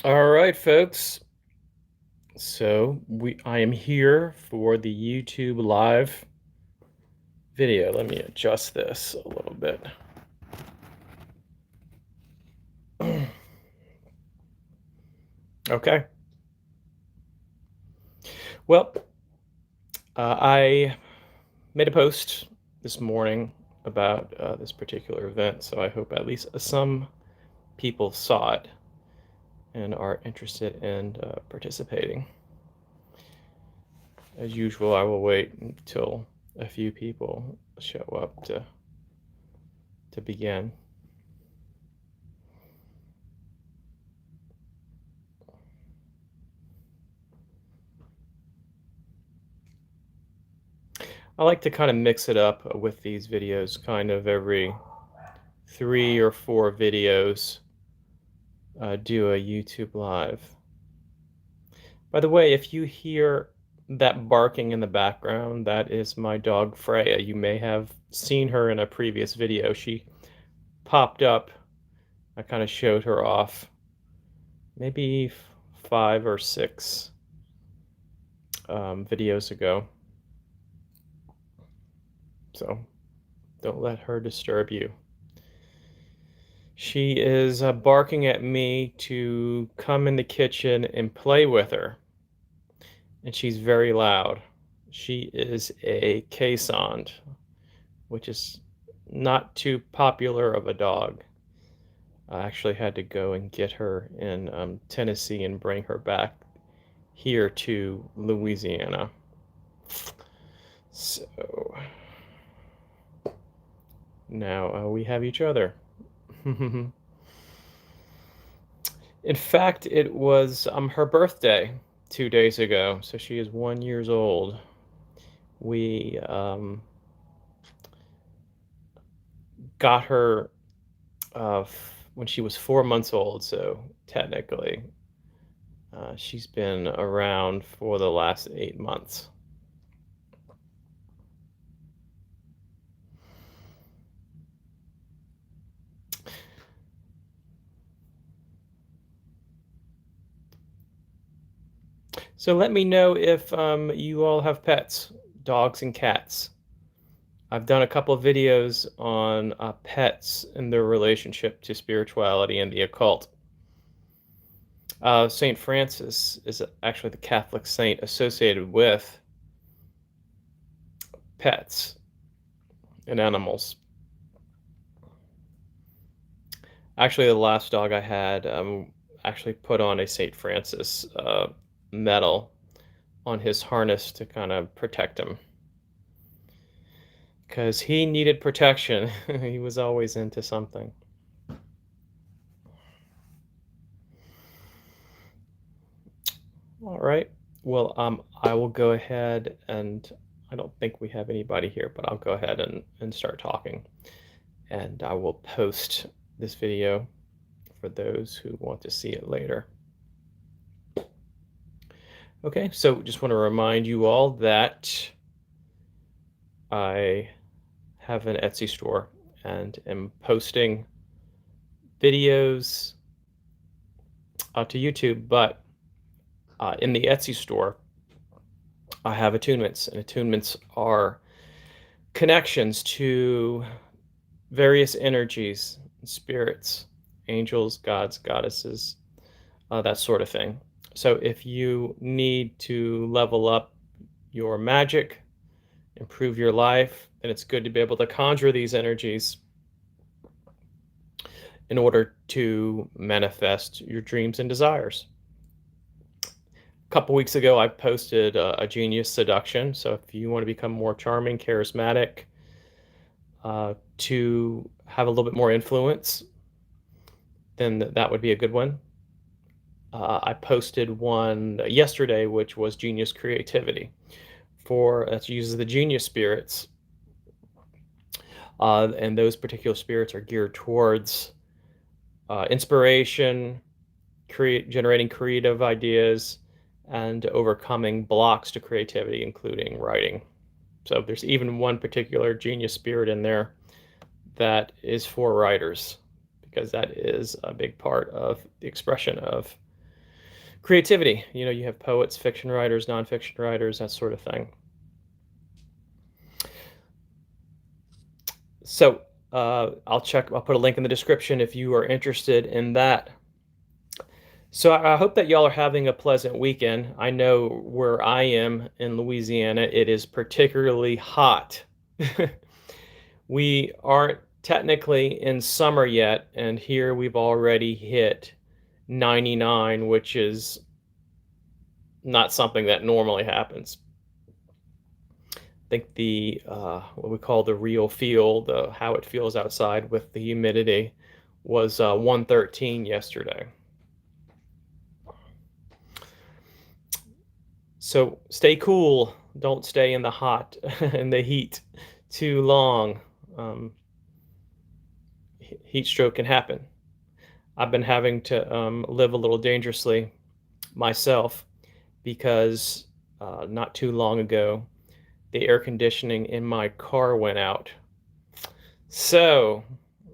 All right, folks. So I am here for the YouTube live video. Let me adjust this a little bit. Okay. Well, I made a post this morning about this particular event, so I hope at least some people saw it and are interested in participating. As usual, I will wait until a few people show up to begin. I like to kind of mix it up with these videos, kind of every 3 or 4 videos, do a YouTube live. By the way, if you hear that barking in the background, that is my dog Freya. You may have seen her in a previous video. She popped up. I kind of showed her off maybe 5 or 6 videos ago. So don't let her disturb you. She is barking at me to come in the kitchen and play with her, and she's very loud. She is a Caissond, which is not too popular of a dog. I actually had to go and get her in Tennessee and bring her back here to Louisiana. So now we have each other. In fact, it was her birthday 2 days ago, so she is 1 years old. We got her when she was 4 months old, so technically she's been around for the last 8 months. So let me know if you all have pets, dogs and cats. I've done a couple of videos on pets and their relationship to spirituality and the occult. Saint Francis is actually the Catholic saint associated with pets and animals. Actually, the last dog I had actually put on a Saint Francis medal on his harness to kind of protect him because he needed protection. He was always into something. All right. Well, I will go ahead and I don't think we have anybody here, but I'll go ahead and start talking. And I will post this video for those who want to see it later. Okay, so just want to remind you all that I have an Etsy store and am posting videos to YouTube, but in the Etsy store, I have attunements, and attunements are connections to various energies, spirits, angels, gods, goddesses, that sort of thing. So if you need to level up your magic, improve your life, then it's good to be able to conjure these energies in order to manifest your dreams and desires. A couple weeks ago, I posted a genius seduction. So if you want to become more charming, charismatic, to have a little bit more influence, then that would be a good one. I posted one yesterday, which was genius creativity for that uses the genius spirits, and those particular spirits are geared towards inspiration, generating creative ideas, and overcoming blocks to creativity, including writing. So there's even one particular genius spirit in there that is for writers, because that is a big part of the expression of creativity. You know, you have poets, fiction writers, nonfiction writers, that sort of thing. So, I'll put a link in the description if you are interested in that. So I hope that y'all are having a pleasant weekend. I know where I am in Louisiana, it is particularly hot. We aren't technically in summer yet, and here we've already hit 99, which is not something that normally happens. I think the what we call the real feel, the how it feels outside with the humidity, was 113 yesterday. So stay cool. Don't stay in the hot in the heat too long. Um, Heat stroke can happen. I've been having to live a little dangerously myself because not too long ago the air conditioning in my car went out. So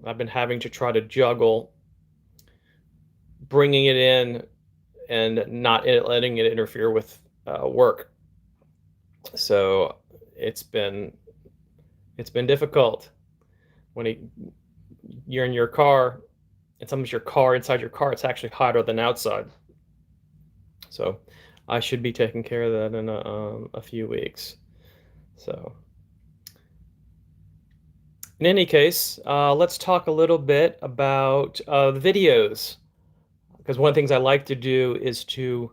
I've been having to try to juggle bringing it in and not letting it interfere with work. So it's been it's been difficult when you're in your car and sometimes your car inside your car it's actually hotter than outside. So I should be taking care of that in a few weeks. So in any case, let's talk a little bit about the videos because one of the things I like to do is to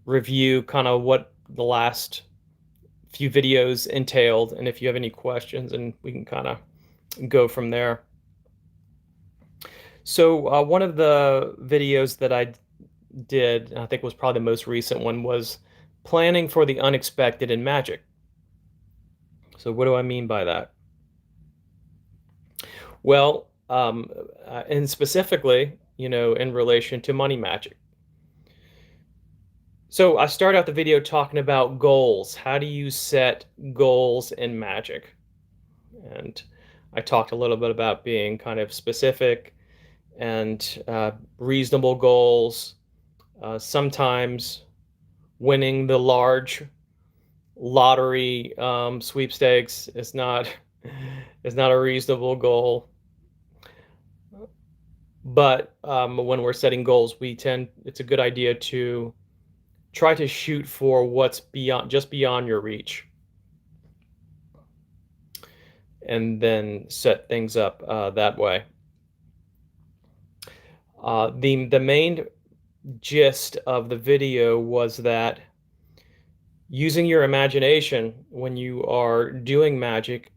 review kind of what the last few videos entailed, and if you have any questions, and we can kind of go from there. So one of the videos that I did, and I think was probably the most recent one, was planning for the unexpected in magic. So what do I mean by that? Well, and specifically, you know, in relation to money magic. So I start out the video talking about goals. How do you set goals in magic? And I talked a little bit about being kind of specific and reasonable goals. Sometimes winning the large lottery sweepstakes is not is not a reasonable goal. But when we're setting goals, it's a good idea to try to shoot for what's beyond your reach, and then set things up that way. The main gist of the video was that using your imagination when you are doing magic,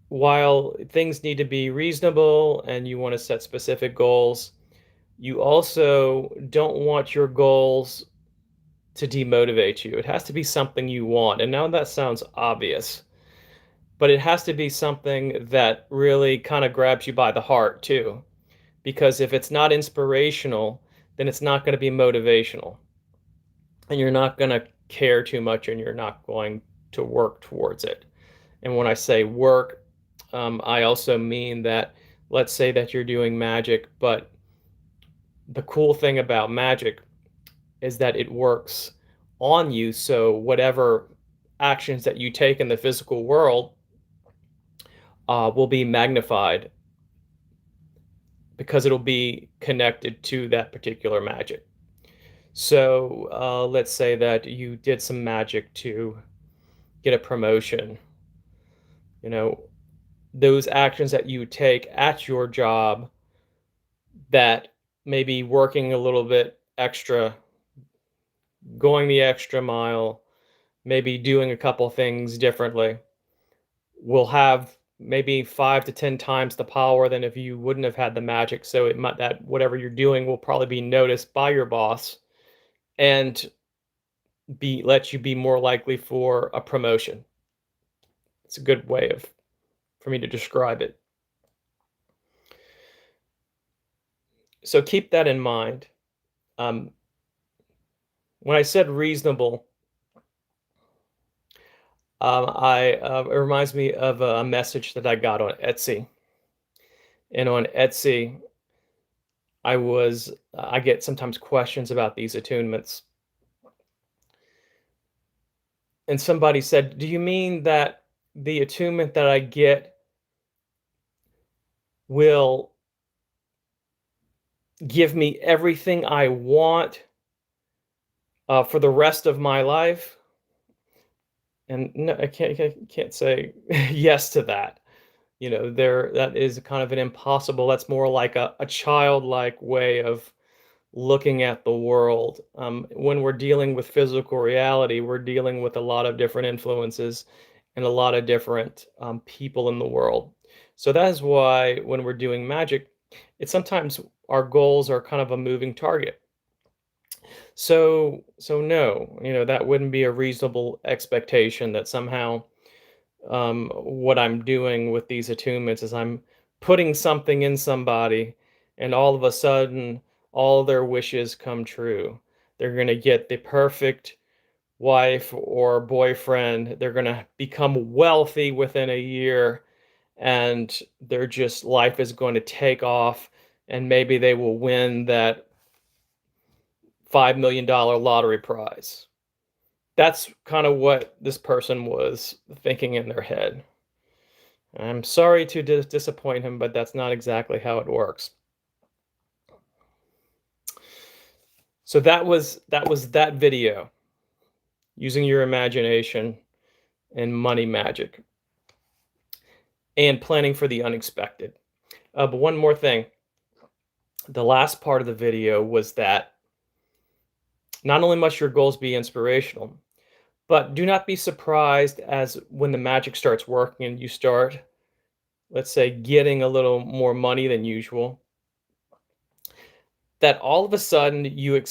while things need to be reasonable and you want to set specific goals, you also don't want your goals to demotivate you. It has to be something you want. And now that sounds obvious, but it has to be something that really kind of grabs you by the heart too. Because if it's not inspirational, then it's not going to be motivational. And you're not going to care too much and you're not going to work towards it. And when I say work, I also mean that let's say that you're doing magic, but the cool thing about magic is that it works on you. So whatever actions that you take in the physical world will be magnified because it'll be connected to that particular magic. So let's say that you did some magic to get a promotion. You know, those actions that you take at your job that maybe working a little bit extra, going the extra mile, maybe doing a couple things differently will have maybe 5 to 10 times the power than if you wouldn't have had the magic. So it might that whatever you're doing will probably be noticed by your boss and be let you be more likely for a promotion. It's a good way of for me to describe it. So keep that in mind. Um, when I said reasonable, it reminds me of a message that I got on Etsy. And on Etsy, I get sometimes questions about these attunements, and somebody said, "Do you mean that the attunement that I get will give me everything I want for the rest of my life?" And no, I can't say yes to that. That is kind of an impossible. That's more like a childlike way of looking at the world. When we're dealing with physical reality, we're dealing with a lot of different influences and a lot of different people in the world. So that is why when we're doing magic, it's sometimes our goals are kind of a moving target. So no, that wouldn't be a reasonable expectation that somehow what I'm doing with these attunements is I'm putting something in somebody, and all of a sudden, all their wishes come true. They're going to get the perfect wife or boyfriend. They're going to become wealthy within a year, and life is going to take off, and maybe they will win that $5 million lottery prize. That's kind of what this person was thinking in their head. I'm sorry to disappoint him, but that's not exactly how it works. So that was that video, using your imagination and money magic and planning for the unexpected. But one more thing, the last part of the video was that not only must your goals be inspirational, but do not be surprised as when the magic starts working and you start, let's say, getting a little more money than usual, that all of a sudden you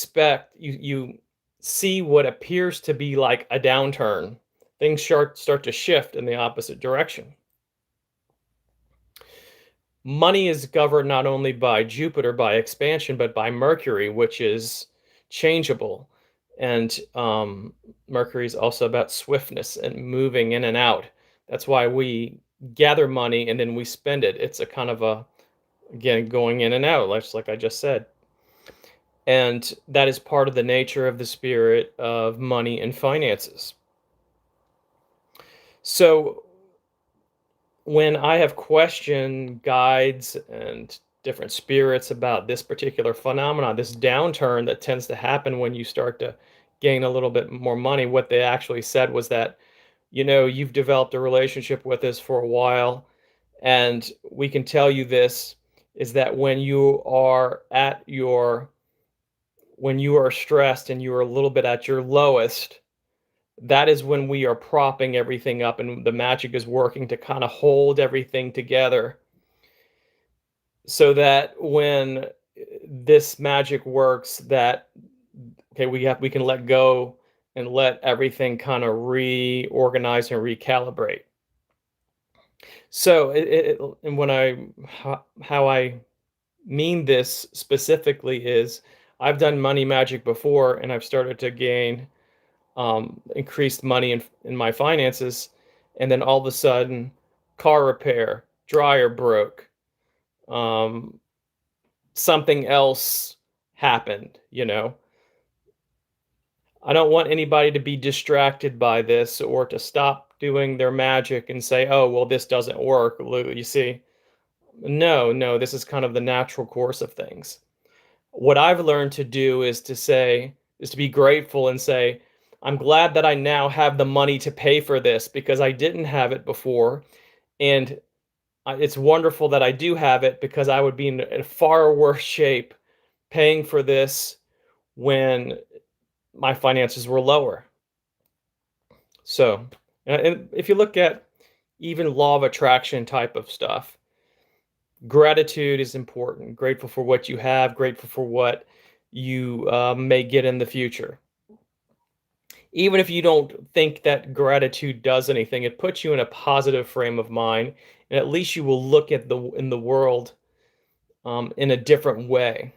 see what appears to be like a downturn. Things start to shift in the opposite direction. Money is governed not only by Jupiter by expansion, but by Mercury, which is changeable. And Mercury is also about swiftness and moving in and out. That's why we gather money and then we spend it. It's a kind of a, again, going in and out, like I just said. And that is part of the nature of the spirit of money and finances. So when I have questioned guides and different spirits about this particular phenomenon, this downturn that tends to happen when you start to gain a little bit more money, what they actually said was that, you've developed a relationship with us for a while, and we can tell you this is that when you are stressed and you are a little bit at your lowest, that is when we are propping everything up and the magic is working to kind of hold everything together so that when this magic works, that okay, we can let go and let everything kind of reorganize and recalibrate. So and when how I mean this specifically is I've done money magic before and I've started to gain increased money in my finances, and then all of a sudden, car repair, dryer broke, um, something else happened. I don't want anybody to be distracted by this or to stop doing their magic and say, "Oh, well, this doesn't work." You see, no, no, this is kind of the natural course of things. What I've learned to do is to be grateful and say, I'm glad that I now have the money to pay for this because I didn't have it before. And it's wonderful that I do have it because I would be in far worse shape paying for this when my finances were lower. So, and if you look at even law of attraction type of stuff, gratitude is important. Grateful for what you have, grateful for what you may get in the future. Even if you don't think that gratitude does anything, it puts you in a positive frame of mind, and at least you will look at the world in a different way.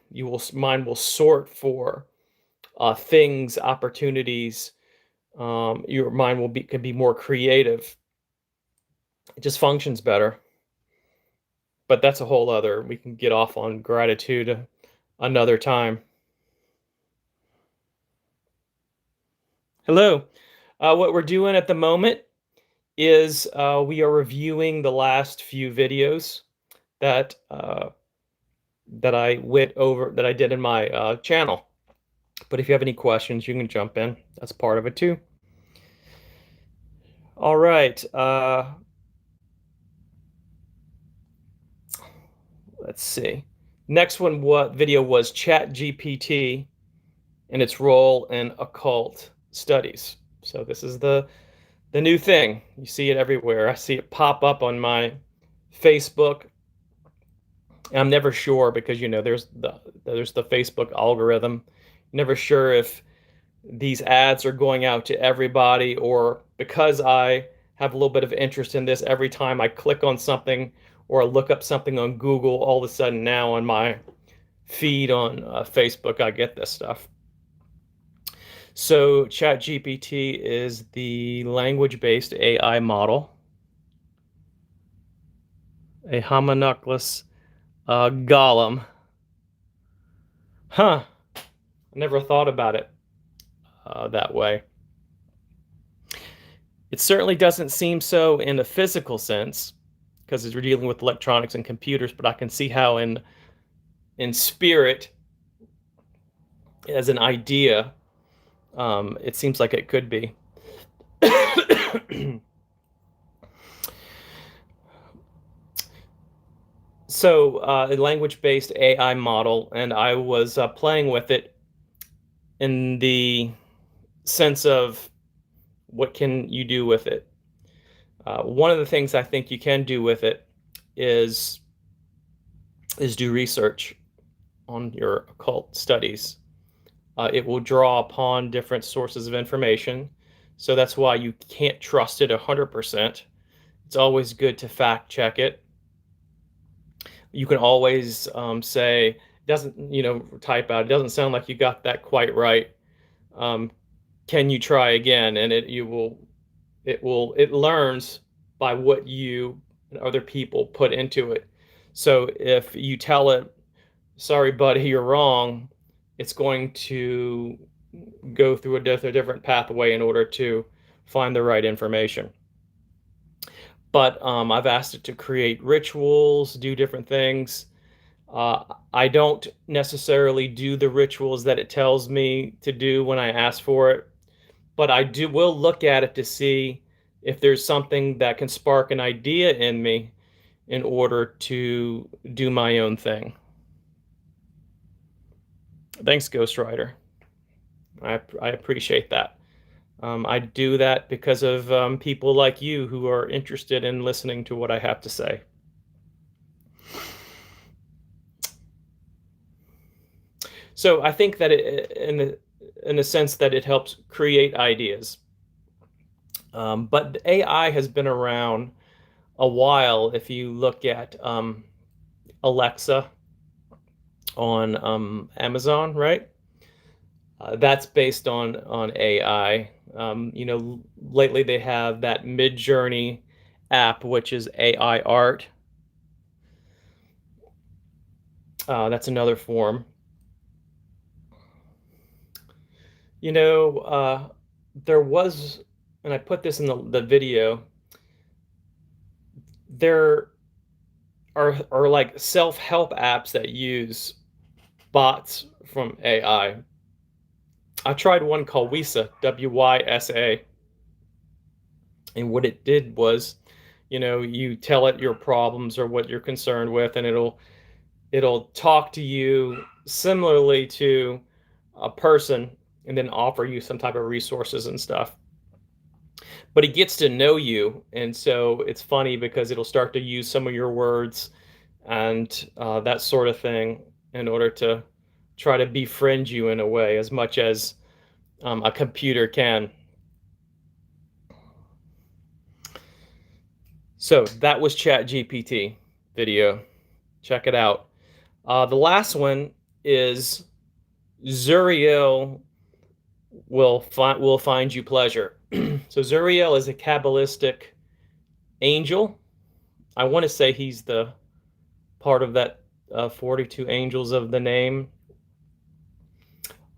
Mind will sort for things, opportunities. Your mind can be more creative. It just functions better. But that's a whole other. We can get off on gratitude another time. Hello. What we're doing at the moment is we are reviewing the last few videos that that I did in my channel. But if you have any questions, you can jump in. That's part of it too. All right. Let's see. Next one, what video was ChatGPT and its role in occult studies. So this is the new thing. You see it everywhere. I see it pop up on my Facebook. I'm never sure because there's the Facebook algorithm. Never sure if these ads are going out to everybody, or because I have a little bit of interest in this, every time I click on something or I look up something on Google, all of a sudden now on my feed on Facebook, I get this stuff. So ChatGPT is the language-based AI model, a homunculus golem. Huh. I never thought about it that way. It certainly doesn't seem so in a physical sense, because we're dealing with electronics and computers, but I can see how in spirit, as an idea, it seems like it could be. So, a language-based AI model, and I was playing with it in the sense of what can you do with it. One of the things I think you can do with it is do research on your occult studies. It will draw upon different sources of information, so that's why you can't trust it 100%. It's always good to fact check it. You can always say, type out, it doesn't sound like you got that quite right. Can you try again? And it learns by what you and other people put into it. So if you tell it, sorry, buddy, you're wrong, it's going to go through a different pathway in order to find the right information. But I've asked it to create rituals, do different things. I don't necessarily do the rituals that it tells me to do when I ask for it, but will look at it to see if there's something that can spark an idea in me in order to do my own thing. Thanks, Ghostwriter. I appreciate that. I do that because of people like you who are interested in listening to what I have to say. So I think that in the sense that it helps create ideas. But AI has been around a while. If you look at Alexa on Amazon, right? That's based on AI. Lately they have that Midjourney app, which is AI art. That's another form. There was, and I put this in the video, there are like self-help apps that use bots from AI. I tried one called Wysa, W-Y-S-A, and what it did was, you tell it your problems or what you're concerned with, and it'll talk to you similarly to a person and then offer you some type of resources and stuff. But it gets to know you, and so it's funny because it'll start to use some of your words and that sort of thing in order to try to befriend you in a way, as much as a computer can. So that was ChatGPT video. Check it out. The last one is Zuriel will find you pleasure. So Zuriel is a Kabbalistic angel. I want to say he's the part of that 42 angels of the name.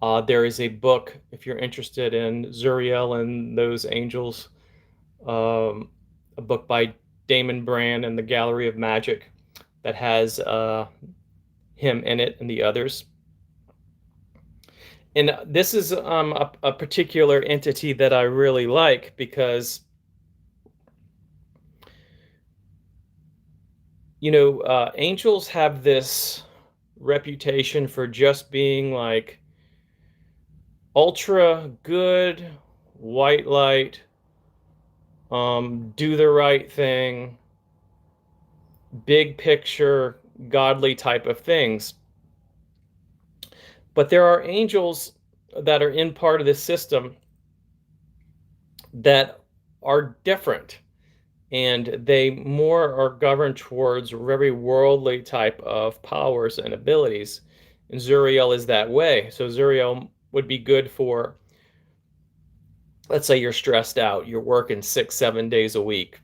There is a book, if you're interested in Zuriel and those angels, um, a book by Damon Brand and the Gallery of Magic that has him in it and the others. And this is a particular entity that I really like because, angels have this reputation for just being like ultra good, white light, do the right thing, big picture, godly type of things. But there are angels that are in part of this system that are different, and they more are governed towards very worldly type of powers and abilities. And Zuriel is that way. So Zuriel would be good for, let's say you're stressed out, you're working 6, 7 days a week,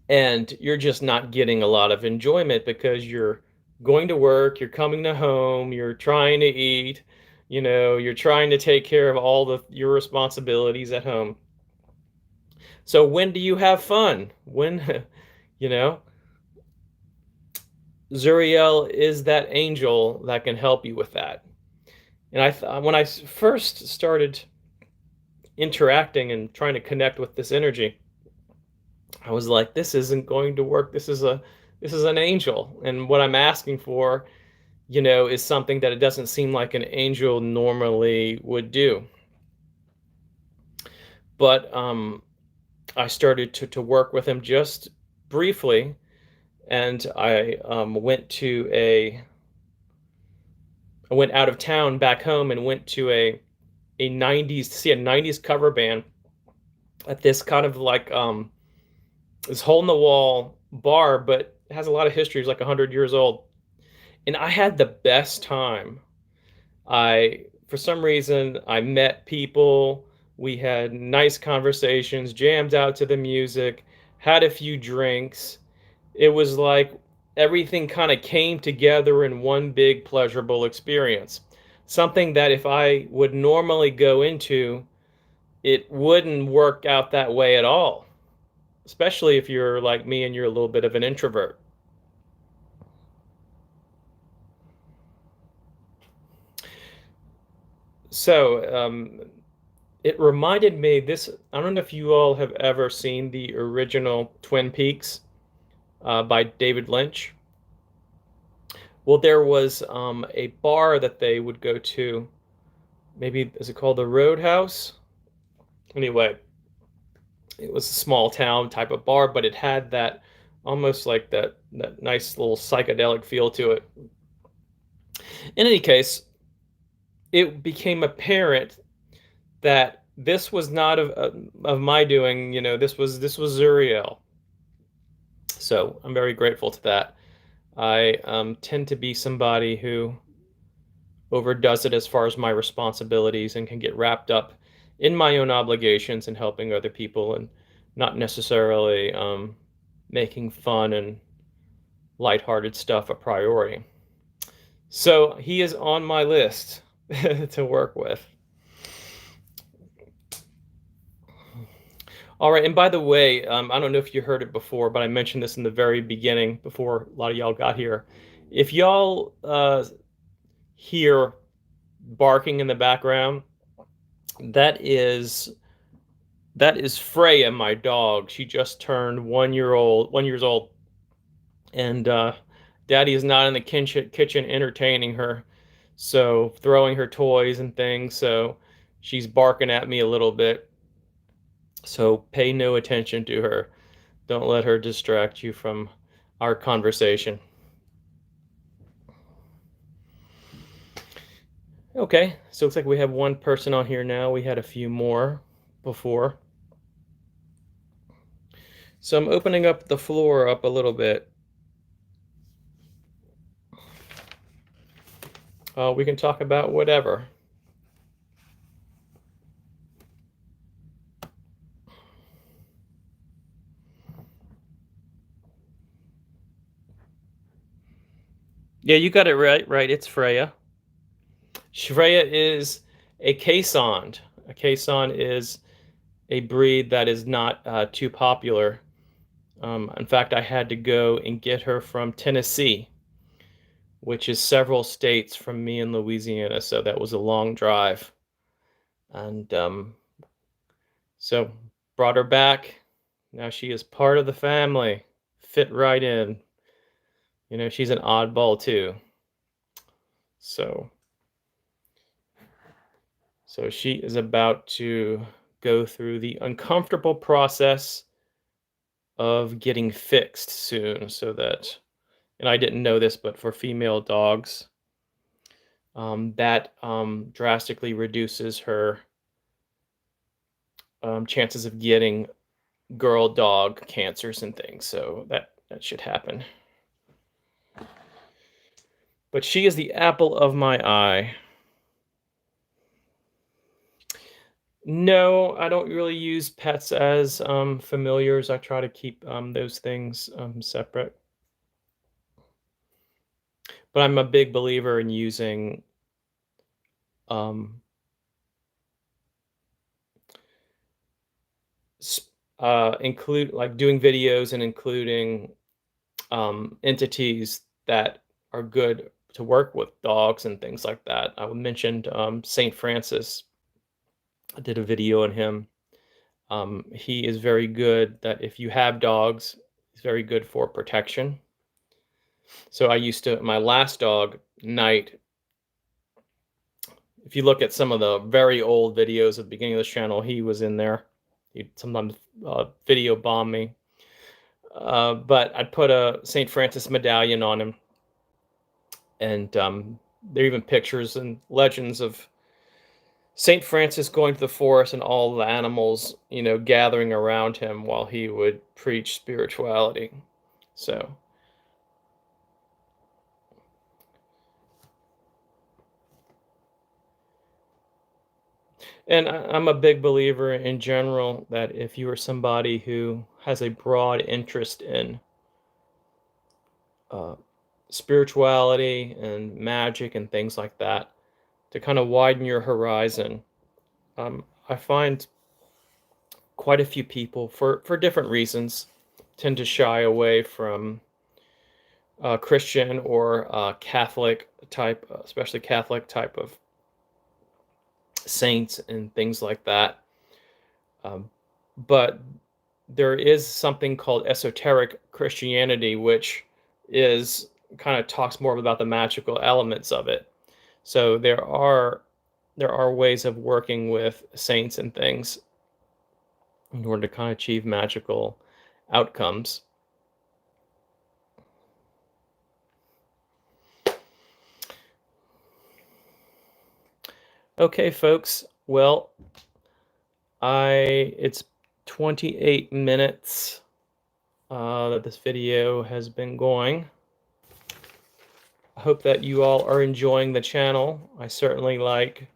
and you're just not getting a lot of enjoyment because you're going to work, you're coming to home, you're trying to eat, you're trying to take care of all your responsibilities at home. So when do you have fun? When, you know, Zuriel is that angel that can help you with that. And when I first started interacting and trying to connect with this energy, I was like, this isn't going to work. This is an angel, and what I'm asking for, is something that it doesn't seem like an angel normally would do. But I started to work with him just briefly, and I went out of town back home and went to a 90s to see a 90s cover band at this kind of like this hole in the wall bar, but it has a lot of history. It's like 100 years old. And I had the best time. For some reason, I met people. We had nice conversations, jammed out to the music, had a few drinks. It was like everything kind of came together in one big pleasurable experience. Something that if I would normally go into, it wouldn't work out that way at all, especially if you're like me and you're a little bit of an introvert. So, it reminded me this. I don't know if you all have ever seen the original Twin Peaks by David Lynch. Well, there was a bar that they would go to. Maybe is it called the Roadhouse? Anyway, it was a small town type of bar, but it had that almost like that nice little psychedelic feel to it. In any case, it became apparent that this was not of my doing. This was Zuriel. So I'm very grateful to that. I tend to be somebody who overdoes it as far as my responsibilities and can get wrapped up in my own obligations and helping other people, and not necessarily making fun and lighthearted stuff a priority. So he is on my list to work with. All right, and by the way, I don't know if you heard it before, but I mentioned this in the very beginning before a lot of y'all got here. If y'all hear barking in the background, that is Freya, my dog. She just turned 1 years old, and Daddy is not in the kitchen entertaining her, so throwing her toys and things. So she's barking at me a little bit. So pay no attention to her. Don't let her distract you from our conversation. Okay, so it looks like we have one person on here now. We had a few more before. So I'm opening up the floor up a little bit. We can talk about whatever. Yeah, you got it right. Right, it's Freya. Shreya is a caisson. A caisson is a breed that is not too popular. In fact, I had to go and get her from Tennessee, which is several states from me in Louisiana. So that was a long drive. And so brought her back. Now she is part of the family, fit right in. You know, she's an oddball too. So, so she is about to go through the uncomfortable process of getting fixed soon so that, and I didn't know this, but for female dogs, that drastically reduces her chances of getting girl dog cancers and things. So that should happen. But she is the apple of my eye. No, I don't really use pets as familiars. I try to keep those things separate. But I'm a big believer in using um, include like doing videos and including entities that are good to work with dogs and things like that. I mentioned Saint Francis. I did a video on him. He is very good. That if you have dogs, he's very good for protection. So I used to my last dog, Knight. If you look at some of the very old videos at the beginning of this channel, he was in there. He'd sometimes video bomb me. But I'd put a St. Francis medallion on him. And there are even pictures and legends of St. Francis going to the forest and all the animals, you know, gathering around him while he would preach spirituality. So, and I'm a big believer in general that if you are somebody who has a broad interest in uh, spirituality and magic and things like that, to kind of widen your horizon. I find quite a few people, for different reasons, tend to shy away from Christian or Catholic type, especially Catholic type of saints and things like that. Um, but there is something called esoteric Christianity, which is kind of talks more about the magical elements of it. So there are ways of working with saints and things in order to kind of achieve magical outcomes. Okay, folks. Well, it's 28 minutes that this video has been going. I hope that you all are enjoying the channel. I certainly like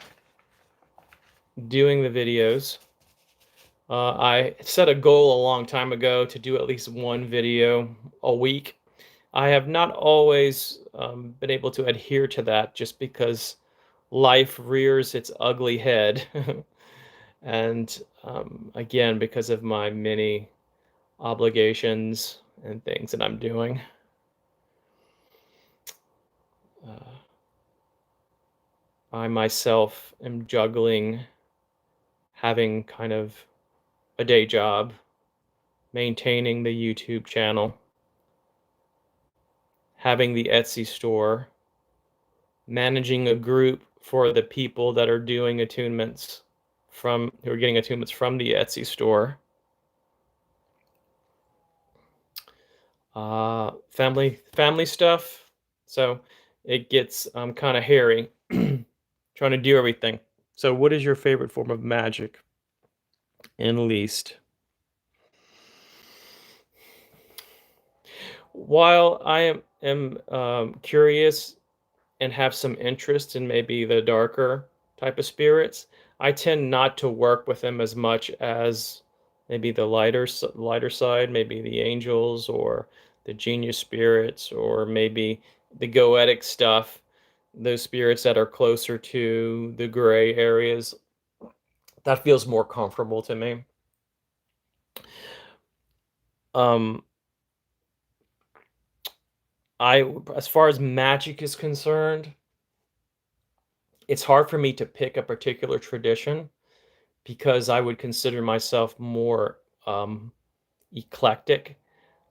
doing the videos. I set a goal a long time ago to do at least one video a week. I have not always been able to adhere to that just because life rears its ugly head. And again, because of my many obligations and things that I'm doing. Uh, I myself am juggling having kind of a day job, maintaining the YouTube channel, having the Etsy store, managing a group for the people that are doing attunements who are getting attunements from the Etsy store. Family stuff. So it gets kind of hairy trying to do everything. So what is your favorite form of magic and least? While I am curious and have some interest in maybe the darker type of spirits, I tend not to work with them as much as maybe the lighter side, maybe the angels or the genius spirits or maybe the goetic stuff. those spirits that are closer to the gray areas, that feels more comfortable to me. Um, as far as magic is concerned, it's hard for me to pick a particular tradition because I would consider myself more eclectic.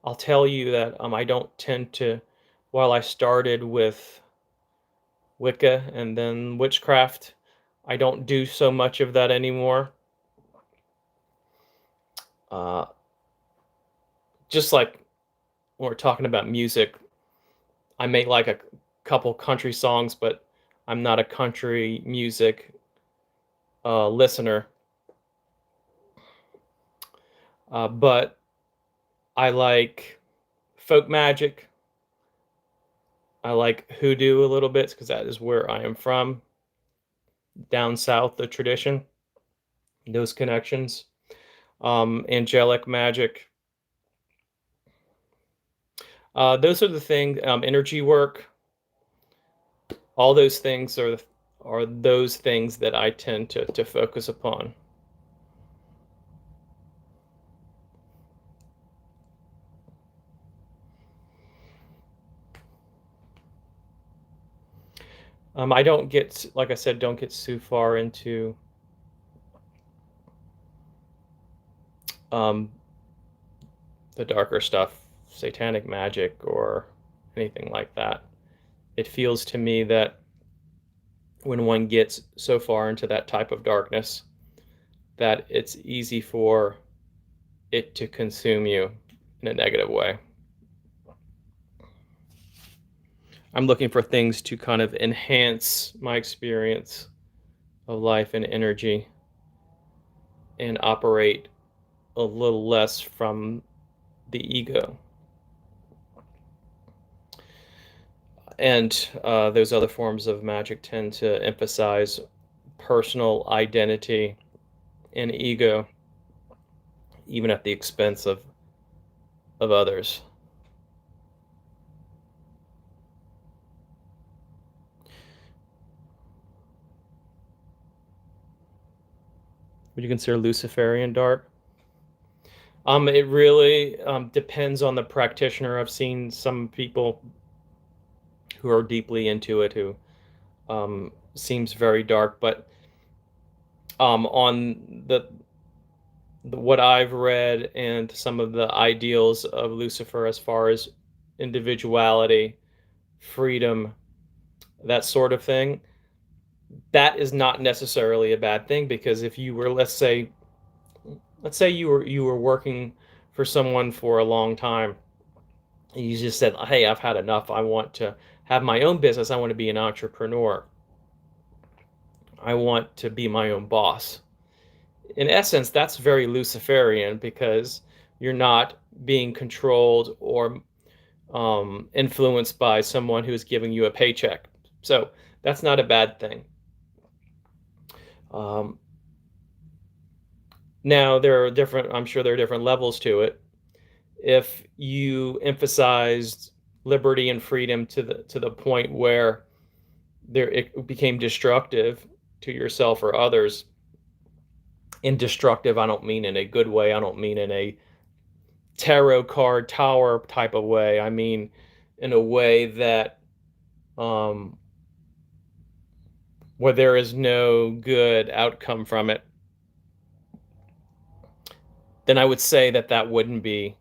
I'll tell you that I don't tend to, while I started with Wicca and then witchcraft, I don't do so much of that anymore. Uh, just like when we're talking about music, I may like a couple country songs, but I'm not a country music listener. But I like folk magic. I like hoodoo a little bit because that is where I am from, down south, the tradition, those connections. Angelic magic. Those are the things. Energy work. All those things are those things that I tend to focus upon. I don't get, like I said, don't get too far into um, the darker stuff, satanic magic or anything like that. It feels to me that when one gets so far into that type of darkness, that it's easy for it to consume you in a negative way. I'm looking for things to kind of enhance my experience of life and energy and operate a little less from the ego. And those other forms of magic tend to emphasize personal identity and ego, even at the expense of others. Would you consider Luciferian dark? It really depends on the practitioner. I've seen some people who are deeply into it who seems very dark, but on what I've read and some of the ideals of Lucifer as far as individuality, freedom, that sort of thing, that is not necessarily a bad thing because if you were, let's say you were working for someone for a long time, and you just said, "Hey, I've had enough. I want to have my own business. I want to be an entrepreneur. I want to be my own boss." In essence, that's very Luciferian because you're not being controlled or influenced by someone who is giving you a paycheck. So that's not a bad thing. Um, Now there are different. I'm sure there are different levels to it. If you emphasized liberty and freedom to the point where it became destructive to yourself or others, in destructive, I don't mean in a good way. I don't mean in a tarot card tower type of way. I mean in a way that um, where there is no good outcome from it, then I would say that that wouldn't be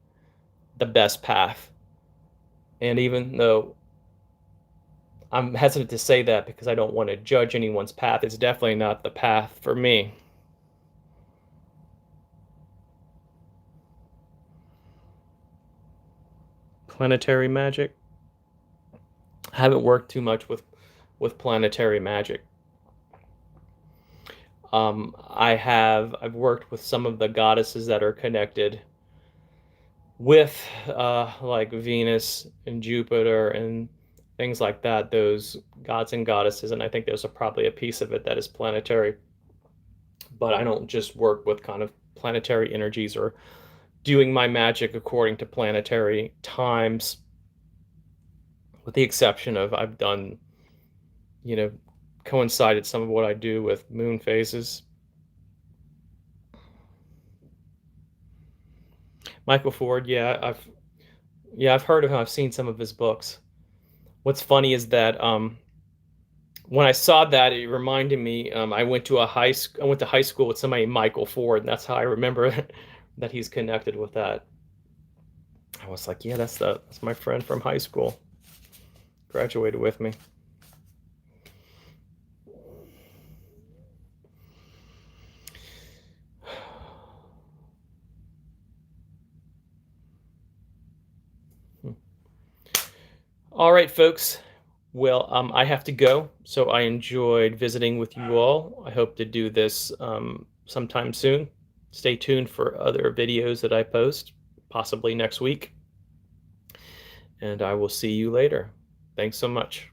the best path. And even though I'm hesitant to say that because I don't want to judge anyone's path, it's definitely not the path for me. Planetary magic. I haven't worked too much with planetary magic. I've worked with some of the goddesses that are connected with like Venus and Jupiter and things like that, those gods and goddesses, and I think there's probably a piece of it that is planetary. But I don't just work with kind of planetary energies or doing my magic according to planetary times, with the exception of I've done you know, coincided some of what I do with moon phases. Michael Ford, yeah, I've heard of him. I've seen some of his books. What's funny is that when I saw that, it reminded me. I went to high school with somebody, Michael Ford, and that's how I remember that he's connected with that. I was like, yeah, that's my friend from high school. Graduated with me. All right, folks. Well, I have to go, so I enjoyed visiting with you all. I hope to do this sometime soon. Stay tuned for other videos that I post, possibly next week. And I will see you later. Thanks so much.